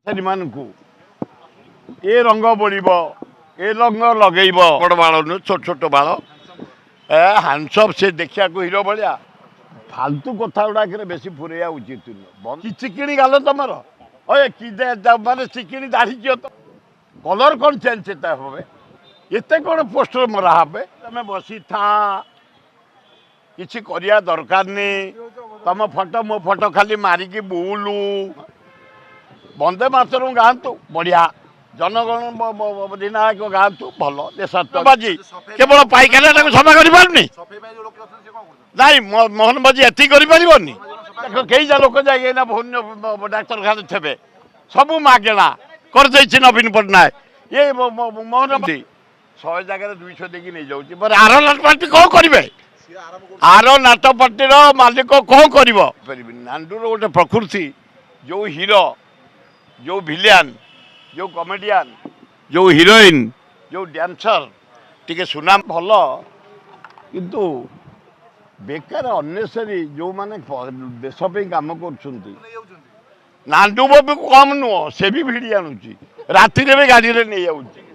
ସେମାନଙ୍କୁ ଏ ରଙ୍ଗ ବୋଳିବ ଏ ରଙ୍ଗ ଲଗେଇବ ବଡ଼ ବାଳ ନୁହେଁ ଛୋଟ ଛୋଟ ବାଳ ହ୍ୟାଣ୍ଡସପ୍ ସେ ଦେଖିବାକୁ ହିରୋ ଭଳିଆ फालतू कथा गुड़ाक बेसी पुरेया उचित नुह चिकिणी गाल तुम माने चिकिणी दाढ़ी तो कलर कौन चेंज हे एत कौन पोस्टर मरा हे तुम बसी था किसी करिया दरकार नहीं तुम फोटो मो फोटो खाली मारिकी बुलू वंदे मातरम गाँतु बढ़िया जनगण अधिनायक गाँतु भल देशबाजी केवल पाइखाना सफा कर नाई मोहन बाजी एति करिपारिबनी देखो कई जा लोक जाए ना भुवन डाक्तरखाना थे सब मागेणा कर नवीन पट्टनायक ये मोहन बाजी 100 जगह 200 देकी नहीं जाऊँ पर आर नाट पार्टी कौन करेंगे आर नाट पार्टी मालिक कौन कर नांडूर गोटे प्रकृति जो हीरो जो भिलियन जो कमेडियन जो हिरोइन जो डांसर टी सुनाम भल किंतु बेकार अनेसरी जो माने देश कम कर नांडू बाबू कम नुह से भी भिड़ी आणुची राति भी गाड़ी नहीं जाऊँगी